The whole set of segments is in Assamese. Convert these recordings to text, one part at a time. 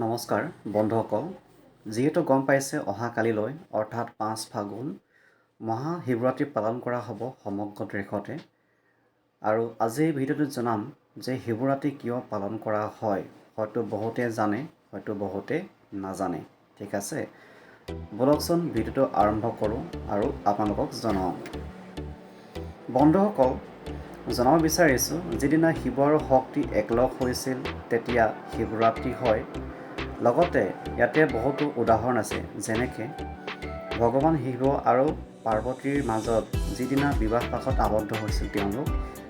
নমস্কাৰ বন্ধুসকল, যিহেতু গম পাইছে অহাকালিলৈ অৰ্থাৎ 5 ফাগুন মহাশিৱৰাত্ৰি পালন কৰা হ'ব সমগ্ৰ দেশতে। আৰু আজি এই ভিডিঅ'টোত জনাম যে শিৱৰাত্ৰি কিয় পালন কৰা হয়। হয়তো বহুতে জানে, হয়তো বহুতে নাজানে। ঠিক আছে, বলকচোন ভিডিঅ'টো আৰম্ভ কৰোঁ আৰু আপোনালোকক জনাওঁ। বন্ধুসকল, জনাব বিচাৰিছোঁ, যিদিনা শিৱ আৰু শক্তি একলগ হৈছিল তেতিয়া শিৱৰাত্ৰি হয়। লগতে ইয়াতে বহুতো উদাহৰণ আছে, যেনেকৈ ভগৱান শিৱ আৰু পাৰ্বতীৰ মাজত যিদিনা বিবাহপাশত আবদ্ধ হৈছিল তেওঁলোক,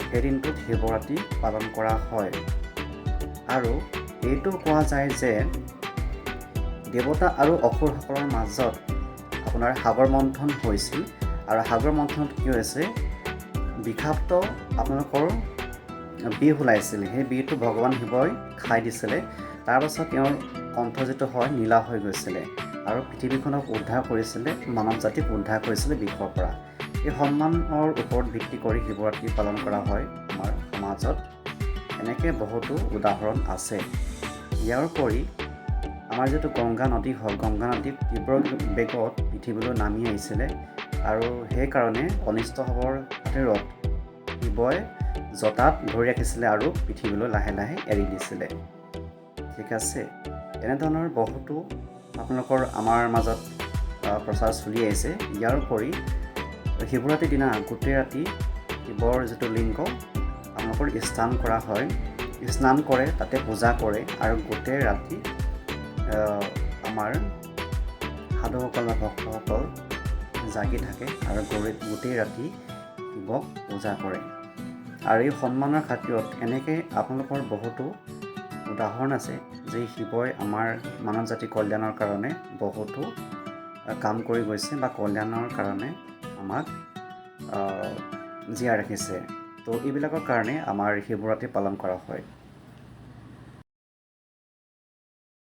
সেই দিনটোত শিৱৰাত্ৰি পালন কৰা হয়। আৰু এইটো কোৱা যায় যে দেৱতা আৰু অসুৰসকলৰ মাজত আপোনাৰ সাগৰ মন্থন হৈছিল, আৰু সাগৰ মন্থনত কি হৈছে, বিষাক্ত আপোনালোকৰ বিষ ওলাইছিল। সেই বিষটো ভগৱান শিৱই খাই দিছিলে। তাৰপাছত তেওঁৰ কণ্ঠ যিটো হয় নীলা হৈ গৈছিলে আৰু পৃথিৱীখনক উদ্ধাৰ কৰিছিলে, মানৱ জাতিক উদ্ধাৰ কৰিছিলে বিষৰ পৰা। এই সন্মানৰ ওপৰত ভিত্তি কৰি শিৱৰাত্ৰি পালন কৰা হয় আমাৰ সমাজত। এনেকৈ বহুতো উদাহৰণ আছে। ইয়াৰ উপৰি আমাৰ যিটো গংগা নদী হয়, গংগা নদীত তীব্ৰ বেগত পৃথিৱীলৈ নামি আহিছিলে, আৰু সেইকাৰণে অনিষ্ট হ'বৰ খাতিৰত শিৱই জটাত ধৰি ৰাখিছিলে আৰু পৃথিৱীলৈ লাহে লাহে এৰি দিছিলে। ঠিক আছে, এনেধৰণৰ বহুতো আপোনালোকৰ আমাৰ মাজত প্ৰচাৰ চলি আহিছে। ইয়াৰ উপৰি শিৱৰাত্ৰিৰ দিনা গোটেই ৰাতি শিৱৰ যিটো লিংগ আপোনালোকৰ স্নান কৰা হয়, স্নান কৰে, তাতে পূজা কৰে, আৰু গোটেই ৰাতি আমাৰ সাধুসকল বা ভক্তসকল জাগি থাকে আৰু গোটেই ৰাতি শিৱক পূজা কৰে। আৰু এই সন্মানৰ খাতিৰত এনেকৈ আপোনালোকৰ বহুতো উদাহৰণ আছে যে শিৱই আমাৰ মানৱ জাতি কল্যাণৰ কাৰণে বহুতো কাম কৰি গৈছে বা কল্যাণৰ কাৰণে আমাক জীয়াই ৰাখিছে। তো এইবিলাকৰ কাৰণে আমাৰ শিৱৰাত্ৰি পালন কৰা হয়।